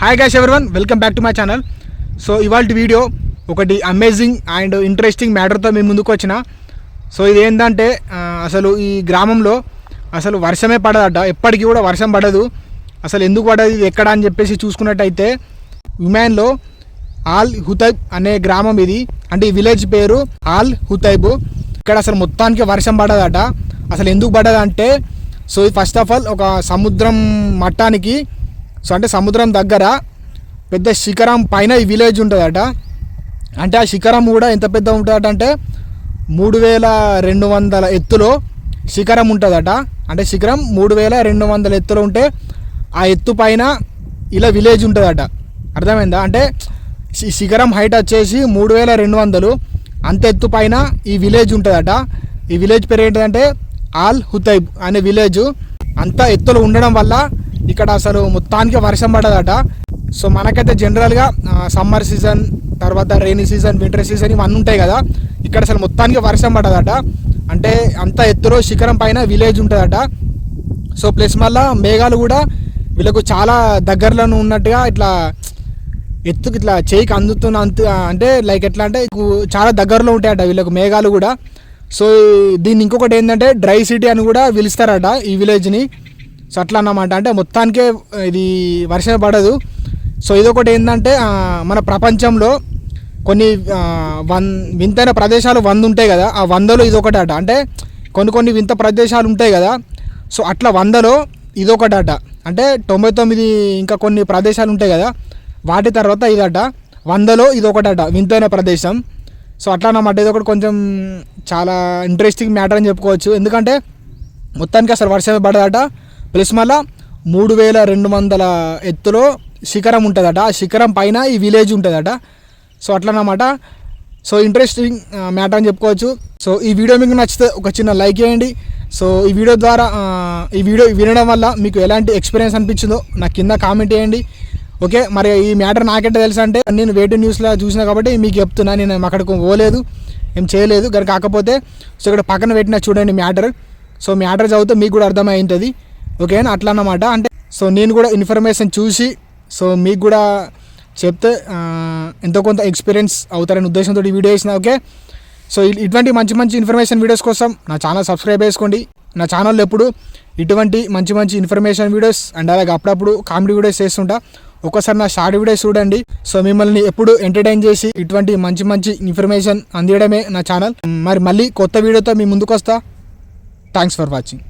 Hi guys everyone, welcome back to my channel. So ఇవాళ video ఒకటి amazing and interesting మ్యాటర్తో మేము ముందుకు వచ్చిన. సో ఇది ఏంటంటే అసలు ఈ గ్రామంలో అసలు వర్షమే పడదట, ఎప్పటికీ కూడా వర్షం పడదు. అసలు ఎందుకు పడదు, ఇది ఎక్కడ అని చెప్పేసి చూసుకున్నట్టయితే ఉమాన్లో ఆల్ హుతైబ్ అనే గ్రామం ఇది. అంటే ఈ విలేజ్ పేరు ఆల్ హుతైబ్. ఇక్కడ అసలు మొత్తానికి వర్షం పడదట. అసలు ఎందుకు పడదంటే, సో ఫస్ట్ ఆఫ్ ఆల్ ఒక సముద్రం మట్టానికి, సో అంటే సముద్రం దగ్గర పెద్ద శిఖరం పైన ఈ విలేజ్ ఉంటుందట. అంటే ఆ శిఖరం కూడా ఎంత పెద్ద ఉంటుందట అంటే 3200 ఎత్తులో శిఖరం ఉంటుందట. అంటే శిఖరం 3200 ఎత్తులో ఉంటే ఆ ఎత్తు పైన ఇలా విలేజ్ ఉంటుందట. అర్థమైందా? అంటే శిఖరం హైట్ వచ్చేసి 3200, అంత ఎత్తు పైన ఈ విలేజ్ ఉంటుందట. ఈ విలేజ్ పేరు ఏంటంటే ఆల్ హుతైబ్ అనే విలేజ్. అంత ఎత్తులో ఉండడం వల్ల ఇక్కడ అసలు మొత్తానికి వర్షం పడదట. సో మనకైతే జనరల్గా సమ్మర్ సీజన్, తర్వాత రెయినీ సీజన్, వింటర్ సీజన్ ఇవన్నీ ఉంటాయి కదా. ఇక్కడ అసలు మొత్తానికి వర్షం పడదట. అంటే అంత ఎత్తులో శిఖరం పైన విలేజ్ ఉంటుందట. సో ప్లస్ మళ్ళీ మేఘాలు కూడా వీళ్ళకు చాలా దగ్గరలో ఉన్నట్టుగా ఇట్లా ఎత్తుకు ఇట్లా చేయికి అందుతున్న అంటే లైక్ ఎట్లా అంటే చాలా దగ్గరలో ఉంటాయట వీళ్ళకు మేఘాలు కూడా. సో దీన్ని ఇంకొకటి ఏంటంటే డ్రై సిటీ అని కూడా పిలుస్తారట ఈ విలేజ్ని. సో అట్లా అన్నమాట. అంటే మొత్తానికే ఇది వర్షం పడదు. సో ఇదొకటి ఏంటంటే మన ప్రపంచంలో కొన్ని వింతైన ప్రదేశాలు 100 ఉంటాయి కదా, ఆ 100లో ఇదొకటట. అంటే కొన్ని వింత ప్రదేశాలు ఉంటాయి కదా, సో అట్లా 100లో ఇదొకటట. అంటే 99 ఇంకా కొన్ని ప్రదేశాలు ఉంటాయి కదా, వాటి తర్వాత ఇదట 100లో ఇదొకటట వింతైన ప్రదేశం. సో అట్లా అన్నమాట. ఇదొకటి కొంచెం చాలా ఇంట్రెస్టింగ్ మ్యాటర్ అని చెప్పుకోవచ్చు. ఎందుకంటే మొత్తానికి అసలు వర్షమే పడదట. ప్లస్ మళ్ళీ 3200 ఎత్తులో శిఖరం ఉంటుందట. ఆ శిఖరం పైన ఈ విలేజ్ ఉంటుందట. సో అట్లన్నమాట. సో ఇంట్రెస్టింగ్ మ్యాటర్ అని చెప్పుకోవచ్చు. సో ఈ వీడియో మీకు నచ్చితే ఒక చిన్న లైక్ చేయండి. సో ఈ వీడియో ద్వారా ఈ వీడియో వినడం వల్ల మీకు ఎలాంటి ఎక్స్పీరియన్స్ అనిపించిందో నాకు కింద కామెంట్ చేయండి. ఓకే, మరి ఈ మ్యాటర్ నాకంటే తెలుసు అంటే నేను వేటు న్యూస్లో చూసినా కాబట్టి మీకు చెప్తున్నా. నేను అక్కడికి పోలేదు, ఏం చేయలేదు. కాకపోతే సో ఇక్కడ పక్కన పెట్టినా చూడండి మ్యాటర్. సో మ్యాటర్ చదివితే మీకు కూడా అర్థమై ఉంటుంది. ఓకేనా? అట్లా అన్నమాట. అంటే సో నేను కూడా ఇన్ఫర్మేషన్ చూసి సో మీకు కూడా చెప్తే ఎంతో కొంత ఎక్స్పీరియన్స్ అవుతారనే ఉద్దేశంతో ఈ వీడియో చేసిన. ఓకే, సో ఇటువంటి మంచి ఇన్ఫర్మేషన్ వీడియోస్ కోసం నా ఛానల్ సబ్స్క్రైబ్ చేసుకోండి. నా ఛానల్లో ఎప్పుడు ఇటువంటి మంచి ఇన్ఫర్మేషన్ వీడియోస్ అండ్ అలాగే అప్పుడప్పుడు కామెడీ వీడియోస్ చేస్తుంటా. ఒకసారి నా షార్ట్ వీడియోస్ చూడండి. సో మిమ్మల్ని ఎప్పుడు ఎంటర్టైన్ చేసి ఇటువంటి మంచి ఇన్ఫర్మేషన్ అందించడమే నా ఛానల్. మరి మళ్ళీ కొత్త వీడియోతో మీ ముందుకు వస్తా. Thanks for watching.